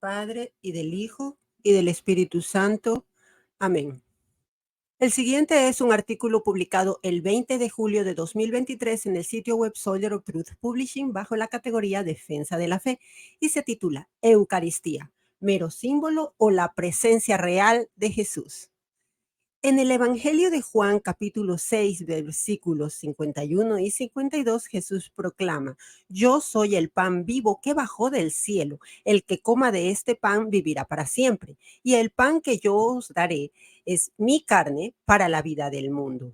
Padre, y del Hijo, y del Espíritu Santo. Amén. El siguiente es un artículo publicado el 20 de julio de 2023 en el sitio web Soldier of Truth Publishing bajo la categoría Defensa de la Fe y se titula Eucaristía, mero símbolo o la presencia real de Jesús. En el Evangelio de Juan, capítulo 6, versículos 51 y 52, Jesús proclama: Yo soy el pan vivo que bajó del cielo. El que coma de este pan vivirá para siempre. Y el pan que yo os daré es mi carne para la vida del mundo.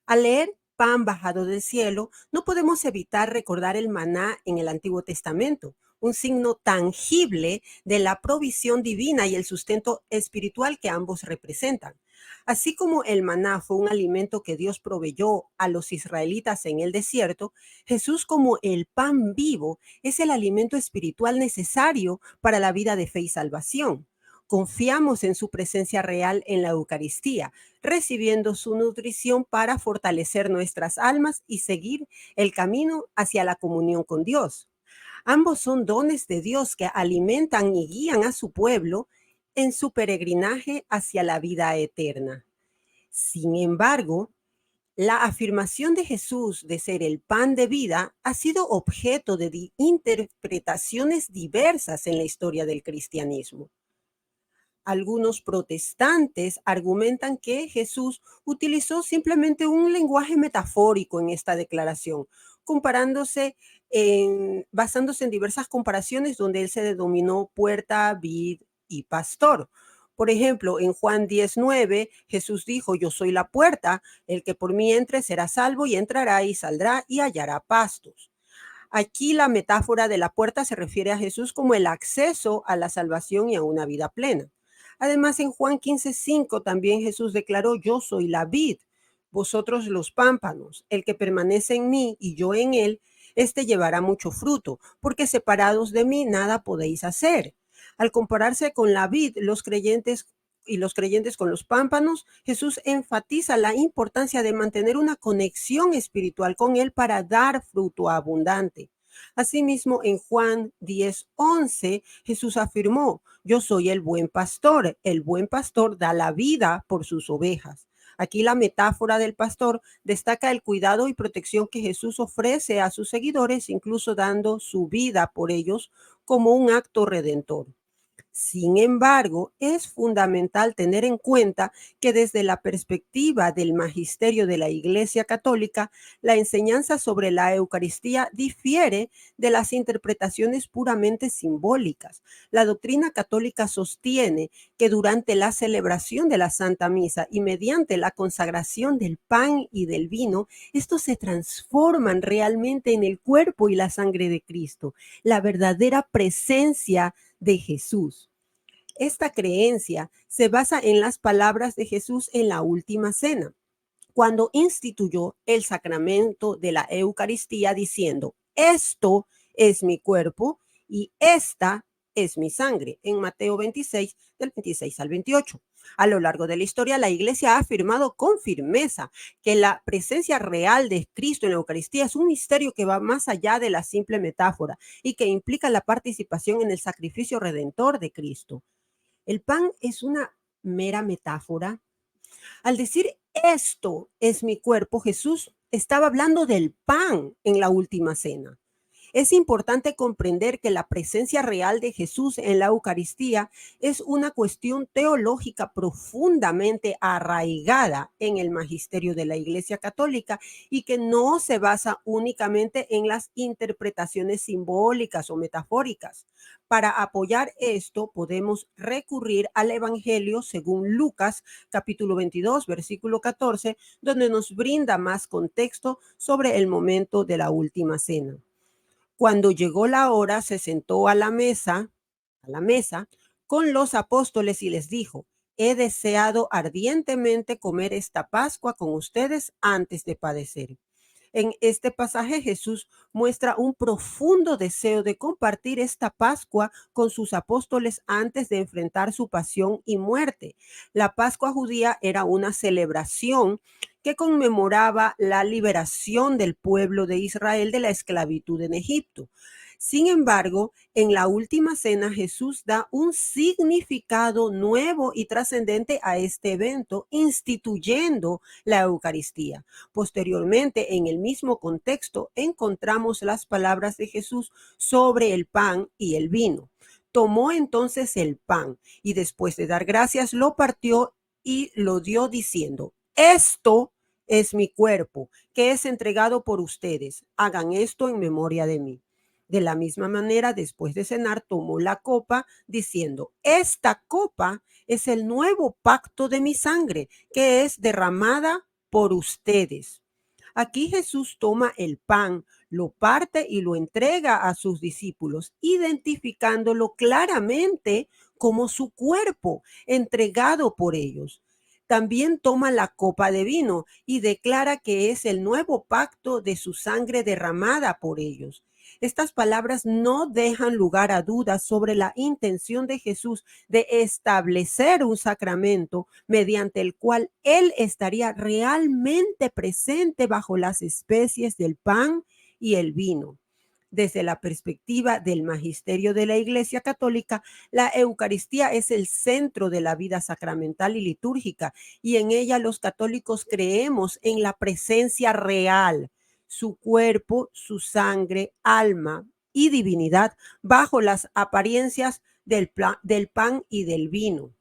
Al leer pan bajado del cielo, no podemos evitar recordar el maná en el Antiguo Testamento, un signo tangible de la provisión divina y el sustento espiritual que ambos representan. Así como el maná fue un alimento que Dios proveyó a los israelitas en el desierto, Jesús, como el pan vivo, es el alimento espiritual necesario para la vida de fe y salvación. Confiamos en su presencia real en la Eucaristía, recibiendo su nutrición para fortalecer nuestras almas y seguir el camino hacia la comunión con Dios. Ambos son dones de Dios que alimentan y guían a su pueblo en su peregrinaje hacia la vida eterna. Sin embargo, la afirmación de Jesús de ser el pan de vida ha sido objeto de interpretaciones diversas en la historia del cristianismo. Algunos protestantes argumentan que Jesús utilizó simplemente un lenguaje metafórico en esta declaración, basándose en diversas comparaciones donde él se denominó puerta, vid y pastor. Por ejemplo, en Juan 10:9, Jesús dijo: Yo soy la puerta, el que por mí entre será salvo y entrará y saldrá y hallará pastos. Aquí la metáfora de la puerta se refiere a Jesús como el acceso a la salvación y a una vida plena. Además, en Juan 15:5 también Jesús declaró: Yo soy la vid, vosotros los pámpanos. El que permanece en mí y yo en él, este llevará mucho fruto, porque separados de mí nada podéis hacer. Al compararse con la vid, los creyentes con los pámpanos, Jesús enfatiza la importancia de mantener una conexión espiritual con Él para dar fruto abundante. Asimismo, en Juan 10:11, Jesús afirmó: Yo soy el buen pastor. El buen pastor da la vida por sus ovejas. Aquí la metáfora del pastor destaca el cuidado y protección que Jesús ofrece a sus seguidores, incluso dando su vida por ellos como un acto redentor. Sin embargo, es fundamental tener en cuenta que desde la perspectiva del magisterio de la Iglesia Católica, la enseñanza sobre la Eucaristía difiere de las interpretaciones puramente simbólicas. La doctrina católica sostiene que durante la celebración de la Santa Misa y mediante la consagración del pan y del vino, estos se transforman realmente en el cuerpo y la sangre de Cristo, la verdadera presencia de Jesús. Esta creencia se basa en las palabras de Jesús en la última cena, cuando instituyó el sacramento de la Eucaristía diciendo: Esto es mi cuerpo y esta es mi sangre, en Mateo 26, del 26 al 28. A lo largo de la historia, la Iglesia ha afirmado con firmeza que la presencia real de Cristo en la Eucaristía es un misterio que va más allá de la simple metáfora y que implica la participación en el sacrificio redentor de Cristo. El pan es una mera metáfora. Al decir esto es mi cuerpo, Jesús estaba hablando del pan en la última cena. Es importante comprender que la presencia real de Jesús en la Eucaristía es una cuestión teológica profundamente arraigada en el magisterio de la Iglesia Católica y que no se basa únicamente en las interpretaciones simbólicas o metafóricas. Para apoyar esto, podemos recurrir al Evangelio según Lucas, capítulo 22, versículo 14, donde nos brinda más contexto sobre el momento de la última cena. Cuando llegó la hora, se sentó a la mesa con los apóstoles y les dijo: He deseado ardientemente comer esta Pascua con ustedes antes de padecer. En este pasaje Jesús muestra un profundo deseo de compartir esta Pascua con sus apóstoles antes de enfrentar su pasión y muerte. La Pascua judía era una celebración que conmemoraba la liberación del pueblo de Israel de la esclavitud en Egipto. Sin embargo, en la última cena Jesús da un significado nuevo y trascendente a este evento, instituyendo la Eucaristía. Posteriormente, en el mismo contexto, encontramos las palabras de Jesús sobre el pan y el vino. Tomó entonces el pan y después de dar gracias lo partió y lo dio diciendo: esto es mi cuerpo, que es entregado por ustedes. Hagan esto en memoria de mí. De la misma manera, después de cenar, tomó la copa diciendo: esta copa es el nuevo pacto de mi sangre, que es derramada por ustedes. Aquí Jesús toma el pan, lo parte y lo entrega a sus discípulos, identificándolo claramente como su cuerpo, entregado por ellos. También toma la copa de vino y declara que es el nuevo pacto de su sangre derramada por ellos. Estas palabras no dejan lugar a dudas sobre la intención de Jesús de establecer un sacramento mediante el cual Él estaría realmente presente bajo las especies del pan y el vino. Desde la perspectiva del magisterio de la Iglesia Católica, la Eucaristía es el centro de la vida sacramental y litúrgica, y en ella los católicos creemos en la presencia real, su cuerpo, su sangre, alma y divinidad bajo las apariencias del pan y del vino.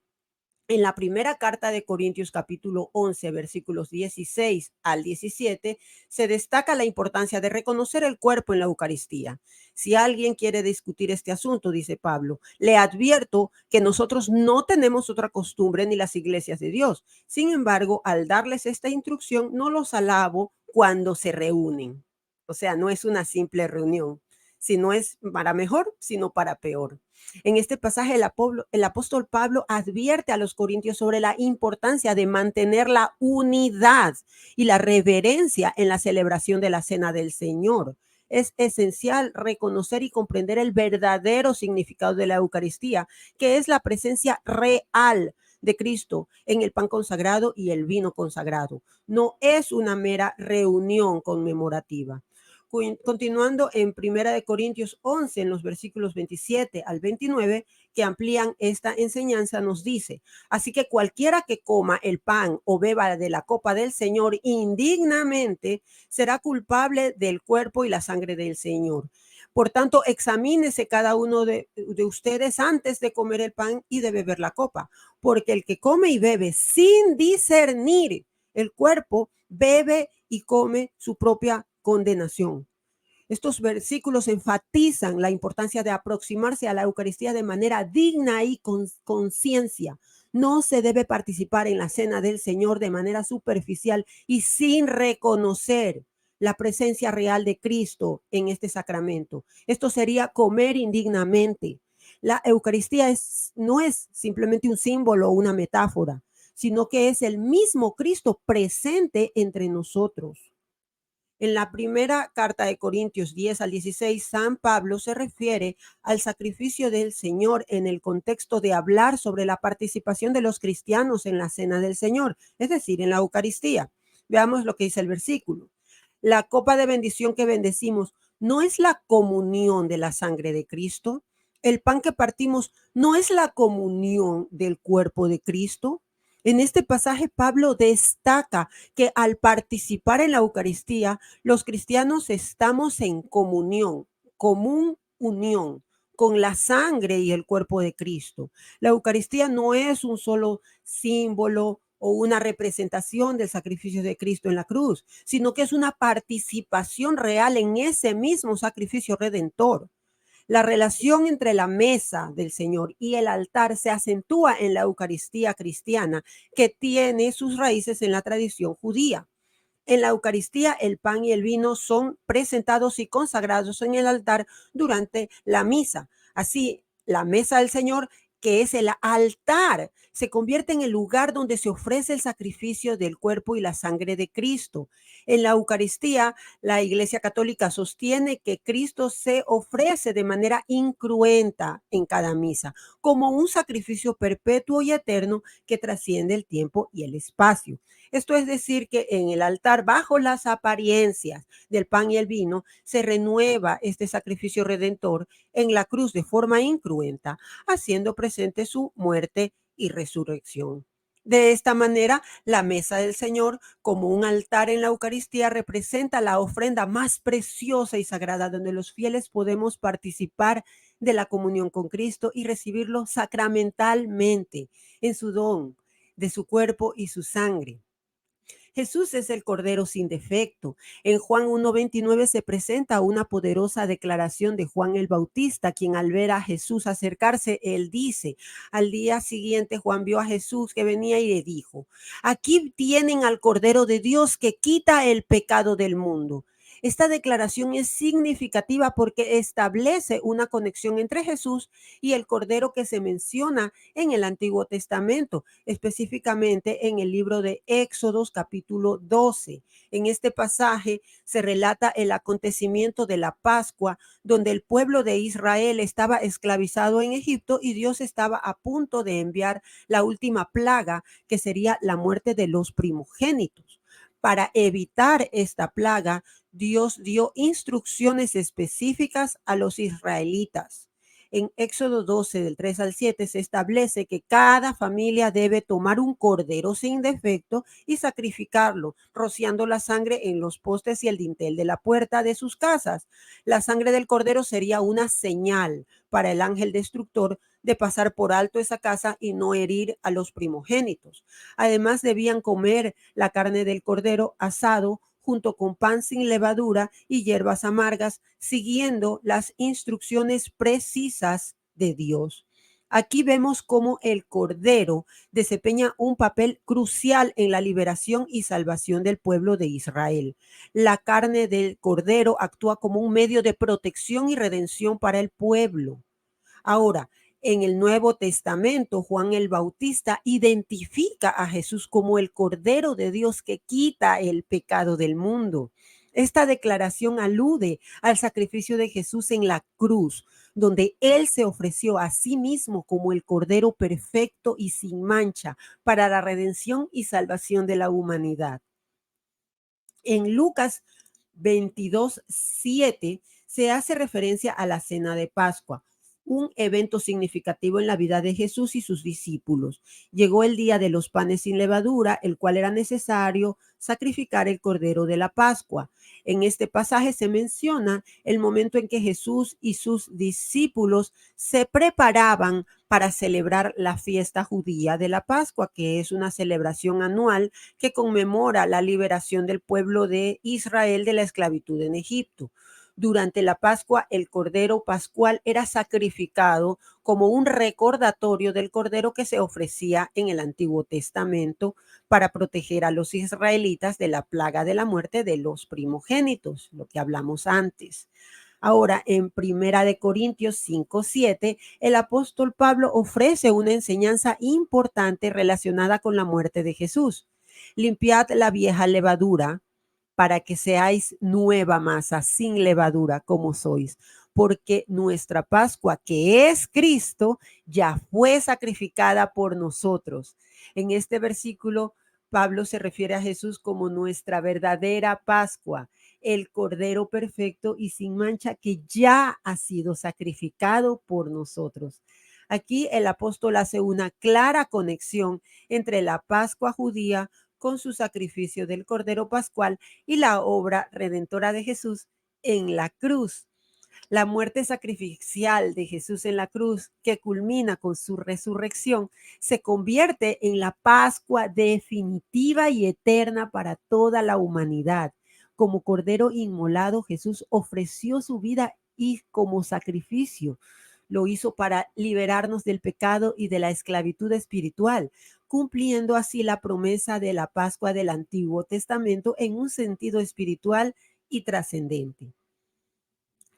En la primera carta de Corintios capítulo 11, versículos 16 al 17, se destaca la importancia de reconocer el cuerpo en la Eucaristía. Si alguien quiere discutir este asunto, dice Pablo, le advierto que nosotros no tenemos otra costumbre ni las iglesias de Dios. Sin embargo, al darles esta instrucción, no los alabo cuando se reúnen. O sea, no es una simple reunión, sino es para mejor, sino para peor. En este pasaje el apóstol Pablo advierte a los corintios sobre la importancia de mantener la unidad y la reverencia en la celebración de la cena del Señor. Es esencial reconocer y comprender el verdadero significado de la Eucaristía, que es la presencia real de Cristo en el pan consagrado y el vino consagrado. No es una mera reunión conmemorativa. Continuando en Primera de Corintios 11, en los versículos 27 al 29, que amplían esta enseñanza, nos dice: así que cualquiera que coma el pan o beba de la copa del Señor indignamente será culpable del cuerpo y la sangre del Señor. Por tanto, examínese cada uno de ustedes antes de comer el pan y de beber la copa, porque el que come y bebe sin discernir el cuerpo, bebe y come su propia condenación. Estos versículos enfatizan la importancia de aproximarse a la Eucaristía de manera digna y con conciencia. No se debe participar en la cena del Señor de manera superficial y sin reconocer la presencia real de Cristo en este sacramento. Esto sería comer indignamente. La Eucaristía no es simplemente un símbolo o una metáfora, sino que es el mismo Cristo presente entre nosotros. En la primera carta de Corintios 10 al 16, San Pablo se refiere al sacrificio del Señor en el contexto de hablar sobre la participación de los cristianos en la cena del Señor, es decir, en la Eucaristía. Veamos lo que dice el versículo. La copa de bendición que bendecimos no es la comunión de la sangre de Cristo. El pan que partimos no es la comunión del cuerpo de Cristo. En este pasaje, Pablo destaca que al participar en la Eucaristía, los cristianos estamos en comunión, común unión con la sangre y el cuerpo de Cristo. La Eucaristía no es un solo símbolo o una representación del sacrificio de Cristo en la cruz, sino que es una participación real en ese mismo sacrificio redentor. La relación entre la mesa del Señor y el altar se acentúa en la Eucaristía cristiana, que tiene sus raíces en la tradición judía. En la Eucaristía, el pan y el vino son presentados y consagrados en el altar durante la misa. Así, la mesa del Señor, que es el altar, se convierte en el lugar donde se ofrece el sacrificio del cuerpo y la sangre de Cristo. En la Eucaristía, la Iglesia Católica sostiene que Cristo se ofrece de manera incruenta en cada misa, como un sacrificio perpetuo y eterno que trasciende el tiempo y el espacio. Esto es decir, que en el altar, bajo las apariencias del pan y el vino, se renueva este sacrificio redentor en la cruz de forma incruenta, haciendo presente su muerte y resurrección. De esta manera, la mesa del Señor, como un altar en la Eucaristía, representa la ofrenda más preciosa y sagrada donde los fieles podemos participar de la comunión con Cristo y recibirlo sacramentalmente en su don, de su cuerpo y su sangre. Jesús es el Cordero sin defecto. En Juan 1:29 se presenta una poderosa declaración de Juan el Bautista, quien al ver a Jesús acercarse, él dice, al día siguiente Juan vio a Jesús que venía y le dijo, aquí tienen al Cordero de Dios que quita el pecado del mundo. Esta declaración es significativa porque establece una conexión entre Jesús y el Cordero que se menciona en el Antiguo Testamento, específicamente en el libro de Éxodos capítulo 12. En este pasaje se relata el acontecimiento de la Pascua, donde el pueblo de Israel estaba esclavizado en Egipto y Dios estaba a punto de enviar la última plaga, que sería la muerte de los primogénitos. Para evitar esta plaga, Dios dio instrucciones específicas a los israelitas. En Éxodo 12, del 3 al 7, se establece que cada familia debe tomar un cordero sin defecto y sacrificarlo, rociando la sangre en los postes y el dintel de la puerta de sus casas. La sangre del cordero sería una señal para el ángel destructor de pasar por alto esa casa y no herir a los primogénitos. Además, debían comer la carne del cordero asado junto con pan sin levadura y hierbas amargas, siguiendo las instrucciones precisas de Dios. Aquí vemos cómo el Cordero desempeña un papel crucial en la liberación y salvación del pueblo de Israel. La carne del Cordero actúa como un medio de protección y redención para el pueblo. Ahora, en el Nuevo Testamento, Juan el Bautista identifica a Jesús como el Cordero de Dios que quita el pecado del mundo. Esta declaración alude al sacrificio de Jesús en la cruz, donde Él se ofreció a sí mismo como el Cordero perfecto y sin mancha para la redención y salvación de la humanidad. En Lucas 22:7 se hace referencia a la cena de Pascua, un evento significativo en la vida de Jesús y sus discípulos. Llegó el día de los panes sin levadura, el cual era necesario sacrificar el cordero de la Pascua. En este pasaje se menciona el momento en que Jesús y sus discípulos se preparaban para celebrar la fiesta judía de la Pascua, que es una celebración anual que conmemora la liberación del pueblo de Israel de la esclavitud en Egipto. Durante la Pascua, el cordero pascual era sacrificado como un recordatorio del cordero que se ofrecía en el Antiguo Testamento para proteger a los israelitas de la plaga de la muerte de los primogénitos, lo que hablamos antes. Ahora, en Primera de Corintios 5:7, el apóstol Pablo ofrece una enseñanza importante relacionada con la muerte de Jesús. Limpiad la vieja levadura para que seáis nueva masa, sin levadura, como sois, porque nuestra Pascua, que es Cristo, ya fue sacrificada por nosotros. En este versículo, Pablo se refiere a Jesús como nuestra verdadera Pascua, el Cordero perfecto y sin mancha que ya ha sido sacrificado por nosotros. Aquí el apóstol hace una clara conexión entre la Pascua judía con su sacrificio del Cordero Pascual y la obra redentora de Jesús en la cruz. La muerte sacrificial de Jesús en la cruz, que culmina con su resurrección, se convierte en la Pascua definitiva y eterna para toda la humanidad. Como Cordero inmolado, Jesús ofreció su vida y como sacrificio. Lo hizo para liberarnos del pecado y de la esclavitud espiritual, cumpliendo así la promesa de la Pascua del Antiguo Testamento en un sentido espiritual y trascendente.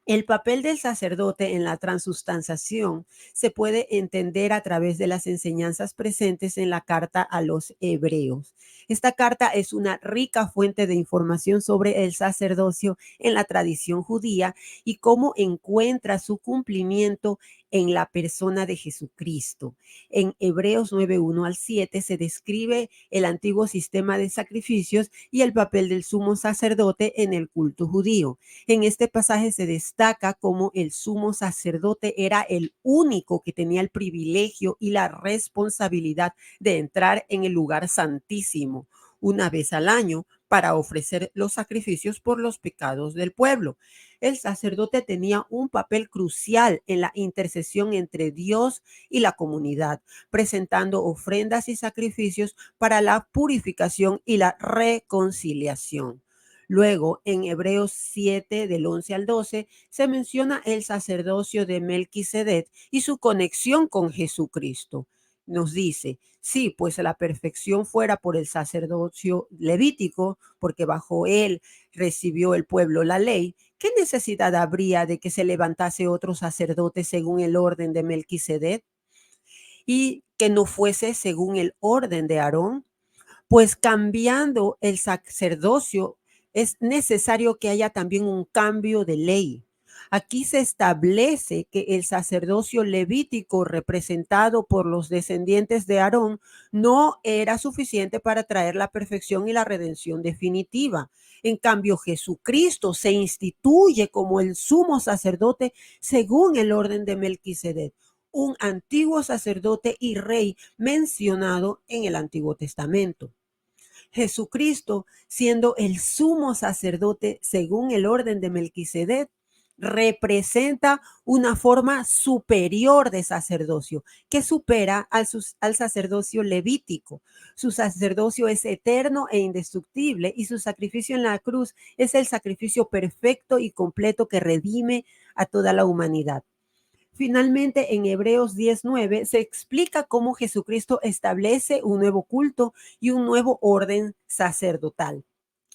El papel del sacerdote en la transustanciación se puede entender a través de las enseñanzas presentes en la carta a los hebreos. Esta carta es una rica fuente de información sobre el sacerdocio en la tradición judía y cómo encuentra su cumplimiento en la persona de Jesucristo. En Hebreos 9:1 al 7 se describe el antiguo sistema de sacrificios y el papel del sumo sacerdote en el culto judío. En este pasaje se destaca cómo el sumo sacerdote era el único que tenía el privilegio y la responsabilidad de entrar en el lugar santísimo una vez al año para ofrecer los sacrificios por los pecados del pueblo. El sacerdote tenía un papel crucial en la intercesión entre Dios y la comunidad, presentando ofrendas y sacrificios para la purificación y la reconciliación. Luego, en Hebreos 7, del 11 al 12, se menciona el sacerdocio de Melquisedec y su conexión con Jesucristo. Nos dice, sí, pues la perfección fuera por el sacerdocio levítico, porque bajo él recibió el pueblo la ley, ¿qué necesidad habría de que se levantase otro sacerdote según el orden de Melquisedec y que no fuese según el orden de Aarón? Pues cambiando el sacerdocio es necesario que haya también un cambio de ley. Aquí se establece que el sacerdocio levítico representado por los descendientes de Aarón no era suficiente para traer la perfección y la redención definitiva. En cambio, Jesucristo se instituye como el sumo sacerdote según el orden de Melquisedec, un antiguo sacerdote y rey mencionado en el Antiguo Testamento. Jesucristo, siendo el sumo sacerdote según el orden de Melquisedec, representa una forma superior de sacerdocio que supera al sacerdocio levítico. Su sacerdocio es eterno e indestructible y su sacrificio en la cruz es el sacrificio perfecto y completo que redime a toda la humanidad. Finalmente, en Hebreos 10:9 se explica cómo Jesucristo establece un nuevo culto y un nuevo orden sacerdotal,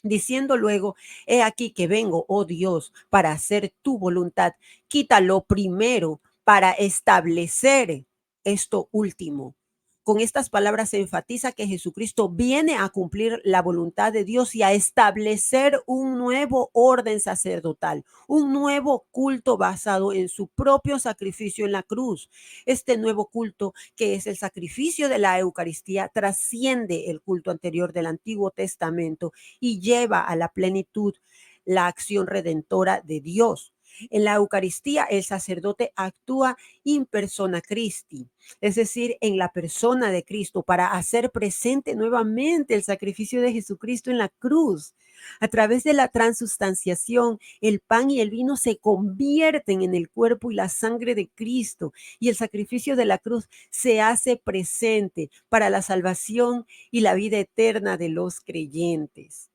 diciendo luego, he aquí que vengo, oh Dios, para hacer tu voluntad. Quita lo primero para establecer esto último. Con estas palabras se enfatiza que Jesucristo viene a cumplir la voluntad de Dios y a establecer un nuevo orden sacerdotal, un nuevo culto basado en su propio sacrificio en la cruz. Este nuevo culto, que es el sacrificio de la Eucaristía, trasciende el culto anterior del Antiguo Testamento y lleva a la plenitud la acción redentora de Dios. En la Eucaristía, el sacerdote actúa in persona Christi, es decir, en la persona de Cristo, para hacer presente nuevamente el sacrificio de Jesucristo en la cruz. A través de la transustanciación, el pan y el vino se convierten en el cuerpo y la sangre de Cristo, y el sacrificio de la cruz se hace presente para la salvación y la vida eterna de los creyentes.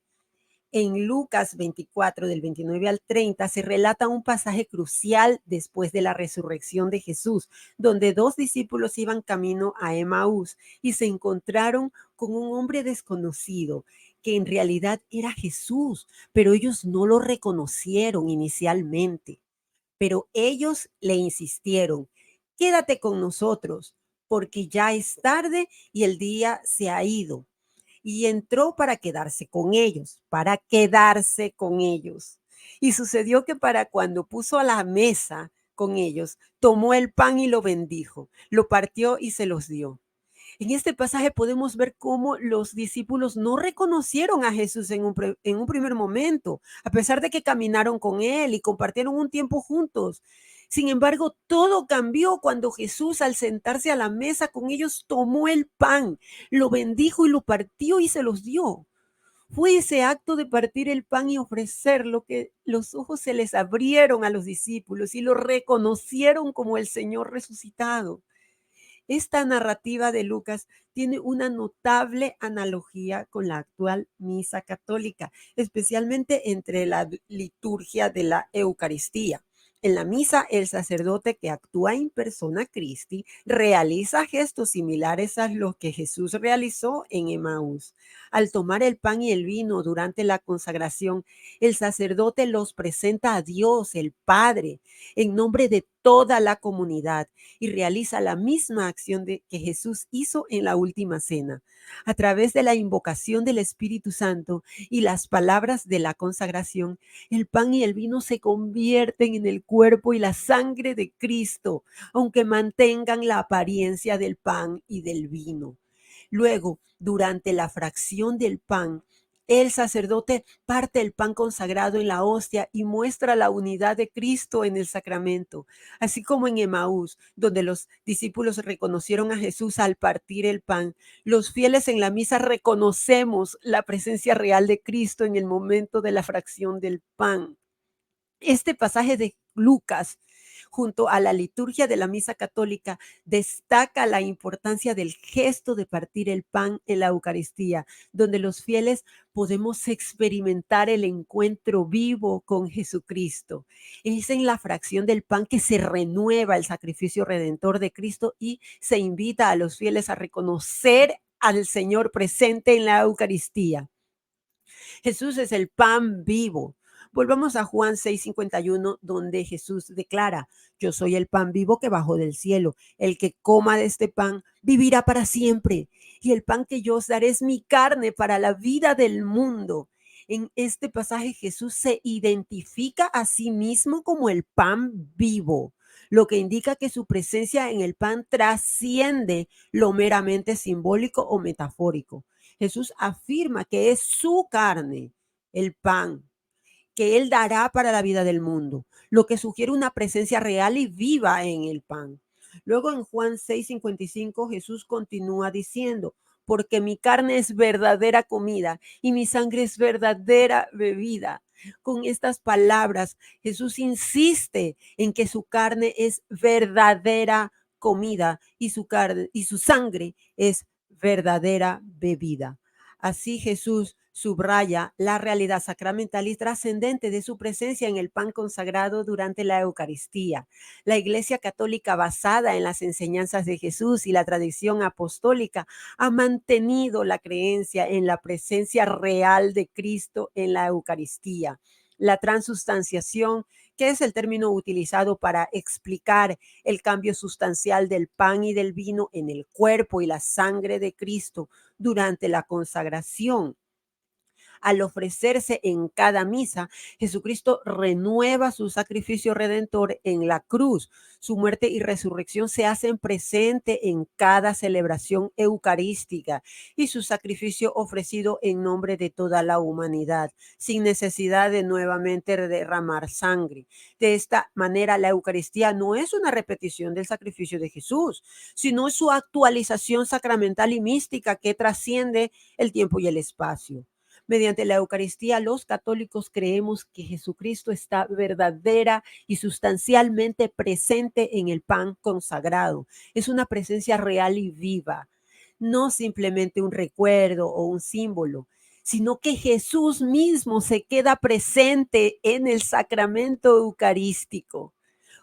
En Lucas 24, del 29 al 30, se relata un pasaje crucial después de la resurrección de Jesús, donde dos discípulos iban camino a Emaús y se encontraron con un hombre desconocido, que en realidad era Jesús, pero ellos no lo reconocieron inicialmente. Pero ellos le insistieron, quédate con nosotros, porque ya es tarde y el día se ha ido, y entró para quedarse con ellos. Y sucedió que para cuando puso a la mesa con ellos, tomó el pan y lo bendijo, lo partió y se los dio. En este pasaje podemos ver cómo los discípulos no reconocieron a Jesús en un primer momento, a pesar de que caminaron con él y compartieron un tiempo juntos. Sin embargo, todo cambió cuando Jesús, al sentarse a la mesa con ellos, tomó el pan, lo bendijo y lo partió y se los dio. Fue ese acto de partir el pan y ofrecerlo que los ojos se les abrieron a los discípulos y lo reconocieron como el Señor resucitado. Esta narrativa de Lucas tiene una notable analogía con la actual misa católica, especialmente entre la liturgia de la Eucaristía. En la misa, el sacerdote que actúa in persona Christi realiza gestos similares a los que Jesús realizó en Emaús. Al tomar el pan y el vino durante la consagración, el sacerdote los presenta a Dios, el Padre, en nombre de toda la comunidad y realiza la misma acción que Jesús hizo en la última cena. A través de la invocación del Espíritu Santo y las palabras de la consagración, el pan y el vino se convierten en el cuerpo y la sangre de Cristo, aunque mantengan la apariencia del pan y del vino. Luego, durante la fracción del pan, el sacerdote parte el pan consagrado en la hostia y muestra la unidad de Cristo en el sacramento, así como en Emaús, donde los discípulos reconocieron a Jesús al partir el pan. Los fieles en la misa reconocemos la presencia real de Cristo en el momento de la fracción del pan. Este pasaje de Lucas, junto a la liturgia de la misa católica, destaca la importancia del gesto de partir el pan en la Eucaristía, donde los fieles podemos experimentar el encuentro vivo con Jesucristo. Es en la fracción del pan que se renueva el sacrificio redentor de Cristo y se invita a los fieles a reconocer al Señor presente en la Eucaristía. Jesús es el pan vivo. Volvamos a Juan 6:51, donde Jesús declara: yo soy el pan vivo que bajó del cielo. El que coma de este pan vivirá para siempre. Y el pan que yo os daré es mi carne para la vida del mundo. En este pasaje Jesús se identifica a sí mismo como el pan vivo, lo que indica que su presencia en el pan trasciende lo meramente simbólico o metafórico. Jesús afirma que es su carne, el pan, que Él dará para la vida del mundo, lo que sugiere una presencia real y viva en el pan. Luego en Juan 6:55 Jesús continúa diciendo: porque mi carne es verdadera comida y mi sangre es verdadera bebida. Con estas palabras, Jesús insiste en que su carne es verdadera comida y su sangre es verdadera bebida. Así Jesús subraya la realidad sacramental y trascendente de su presencia en el pan consagrado durante la Eucaristía. La Iglesia Católica, basada en las enseñanzas de Jesús y la tradición apostólica, ha mantenido la creencia en la presencia real de Cristo en la Eucaristía. La transustanciación, que es el término utilizado para explicar el cambio sustancial del pan y del vino en el cuerpo y la sangre de Cristo durante la consagración. Al ofrecerse en cada misa, Jesucristo renueva su sacrificio redentor en la cruz. Su muerte y resurrección se hacen presente en cada celebración eucarística y su sacrificio ofrecido en nombre de toda la humanidad, sin necesidad de nuevamente derramar sangre. De esta manera, la Eucaristía no es una repetición del sacrificio de Jesús, sino su actualización sacramental y mística que trasciende el tiempo y el espacio. Mediante la Eucaristía, los católicos creemos que Jesucristo está verdadera y sustancialmente presente en el pan consagrado. Es una presencia real y viva, no simplemente un recuerdo o un símbolo, sino que Jesús mismo se queda presente en el sacramento eucarístico.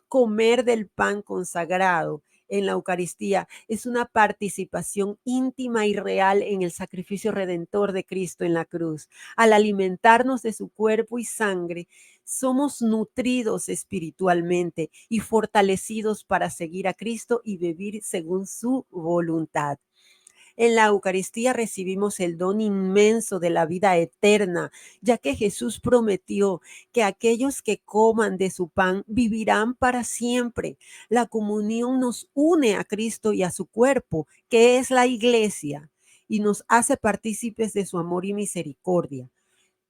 Comer del pan consagrado en la Eucaristía es una participación íntima y real en el sacrificio redentor de Cristo en la cruz. Al alimentarnos de su cuerpo y sangre, somos nutridos espiritualmente y fortalecidos para seguir a Cristo y vivir según su voluntad. En la Eucaristía recibimos el don inmenso de la vida eterna, ya que Jesús prometió que aquellos que coman de su pan vivirán para siempre. La comunión nos une a Cristo y a su cuerpo, que es la iglesia, y nos hace partícipes de su amor y misericordia.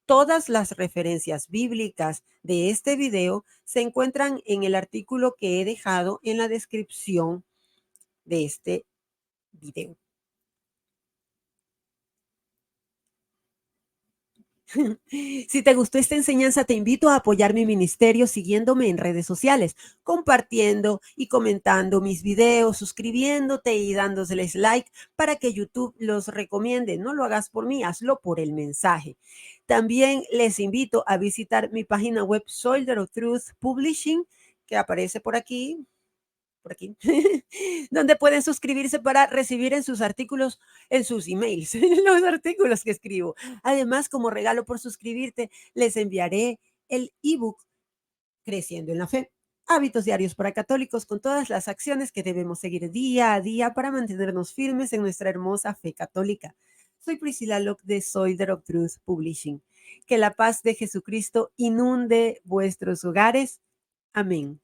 Todas las referencias bíblicas de este video se encuentran en el artículo que he dejado en la descripción de este video. Si te gustó esta enseñanza, te invito a apoyar mi ministerio siguiéndome en redes sociales, compartiendo y comentando mis videos, suscribiéndote y dándoles like para que YouTube los recomiende. No lo hagas por mí, hazlo por el mensaje. También les invito a visitar mi página web Soldier of Truth Publishing, que aparece por aquí, donde pueden suscribirse para recibir en sus artículos, en sus emails, los artículos que escribo. Además, como regalo por suscribirte, les enviaré el ebook Creciendo en la Fe. Hábitos diarios para católicos con todas las acciones que debemos seguir día a día para mantenernos firmes en nuestra hermosa fe católica. Soy Priscilla Locke de Soldier of Truth Publishing. Que la paz de Jesucristo inunde vuestros hogares. Amén.